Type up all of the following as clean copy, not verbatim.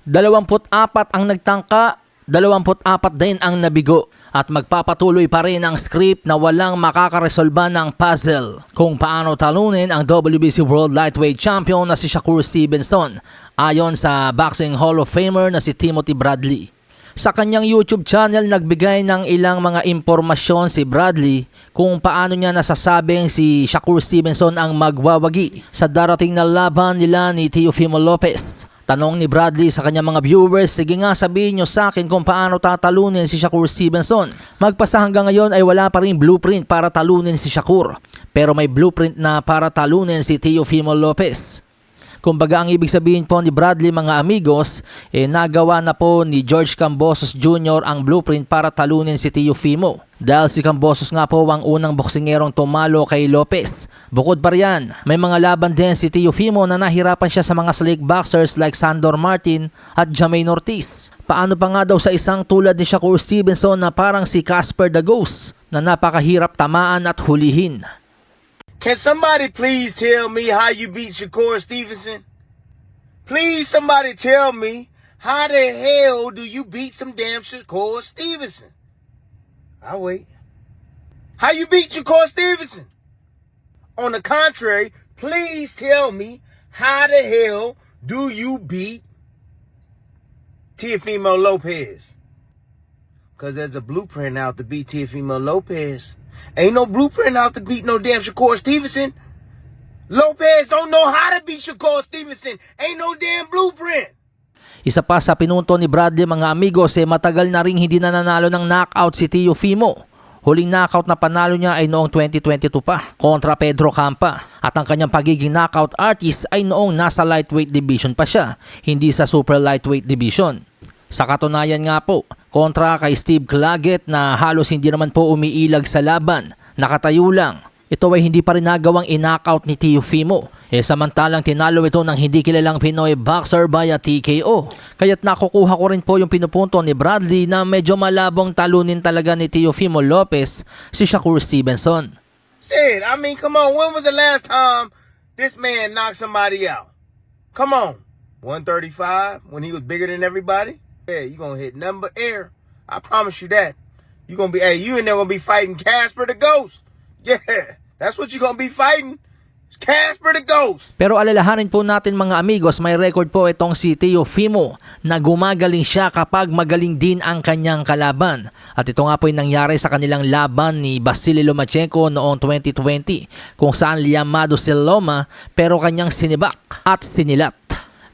24 ang nagtangka, 24 din ang nabigo. At magpapatuloy pa rin ang script na walang makakaresolba ng puzzle kung paano talunin ang WBC World Lightweight Champion na si Shakur Stevenson ayon sa Boxing Hall of Famer na si Timothy Bradley. Sa kanyang YouTube channel, nagbigay ng ilang mga impormasyon si Bradley kung paano niya nasasabing si Shakur Stevenson ang magwawagi sa darating na laban nila ni Teofimo Lopez. Tanong ni Bradley sa kanyang mga viewers, sige nga sabihin nyo sa akin kung paano tatalunin si Shakur Stevenson. Magpasa hanggang ngayon ay wala pa rin blueprint para talunin si Shakur. Pero may blueprint na para talunin si Teofimo Lopez. Kumbaga ang ibig sabihin po ni Bradley mga amigos, nagawa na po ni George Kambosos Jr. ang blueprint para talunin si Teofimo. Dahil si Kambosos nga po ang unang boksingerong tumalo kay Lopez. Bukod pa riyan, may mga laban din si Teofimo na nahirapan siya sa mga slick boxers like Sandor Martin at Jamaine Ortiz. Paano pa nga daw sa isang tulad ni Shakur Stevenson na parang si Casper the Ghost na napakahirap tamaan at hulihin. Can somebody please tell me how you beat Shakur Stevenson? Please somebody tell me how the hell do you beat some damn Shakur Stevenson? I'll wait. How you beat Shakur Stevenson? On the contrary, please tell me how the hell do you beat Teofimo Lopez? Because there's a blueprint out to beat Teofimo Lopez. Ain't no blueprint out to beat no damn Shakur Stevenson. Lopez don't know how to beat Shakur Stevenson. Ain't no damn blueprint. Isa pa sa pinunto ni Bradley mga amigos, matagal na ring hindi nananalo ng knockout si Teofimo. Huling knockout na panalo niya ay noong 2022 pa kontra Pedro Campa. At ang kanyang pagiging knockout artist ay noong nasa lightweight division pa siya, hindi sa super lightweight division. Sa katunayan nga po, kontra kay Steve Claggett na halos hindi naman po umiilag sa laban, nakatayo lang. Ito ay hindi pa rin nagawang in-knockout ni Teofimo. Samantalang tinalo ito ng hindi kilalang Pinoy boxer via TKO. Kaya't nakukuha ko rin po yung pinupunto ni Bradley na medyo malabong talunin talaga ni Teofimo Lopez si Shakur Stevenson. Shit, I mean, come on, when was the last time this man knocked somebody out? Come on, 135 when he was bigger than everybody? Yeah, you gonna hit number air. I promise you that. You gonna be, you and there gonna be fighting Casper the Ghost. Yeah, that's what you gonna be fighting. It's Casper the Ghost. Pero alalahanin po natin mga amigos, may record po itong si Teofimo na gumagaling siya kapag magaling din ang kanyang kalaban. At ito nga po yung nangyari sa kanilang laban ni Vasily Lomachenko noong 2020 kung saan liyamado si Loma pero kanyang sinibak at sinilat.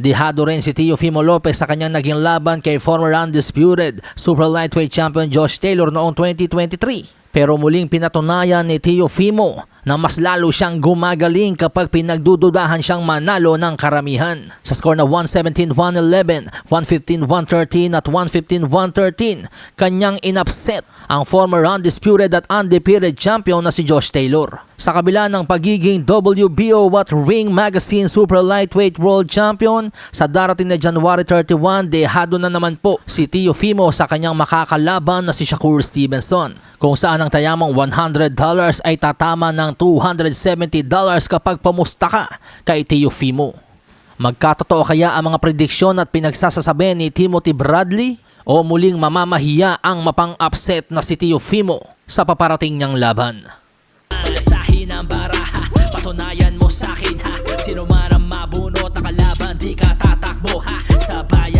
Dihado rin si Teofimo Lopez sa kanyang naging laban kay former undisputed super lightweight champion Josh Taylor noong 2023. Pero muling pinatunayan ni Teofimo na mas lalo siyang gumagaling kapag pinagdududahan siyang manalo ng karamihan. Sa score na 117-111, 115-113 at 115-113, kanyang inupset ang former undisputed at undefeated champion na si Josh Taylor. Sa kabila ng pagiging WBO at Ring Magazine Super Lightweight World Champion, sa darating na January 31, dehado na naman po si Teofimo sa kanyang makakalaban na si Shakur Stevenson, kung saan ang tayamang $100 ay tatama ng $270 kapag pamusta ka kay Teofimo. Magkatotoo kaya ang mga prediksyon at pinagsasasabi ni Timothy Bradley o muling mamamahiya ang mapang-upset na si Teofimo sa paparating niyang laban? Sahin ang baraha, patunayan mo sa akin ha. Sino man ang mabunot na kalaban, di ka tatakbo ha. Sabay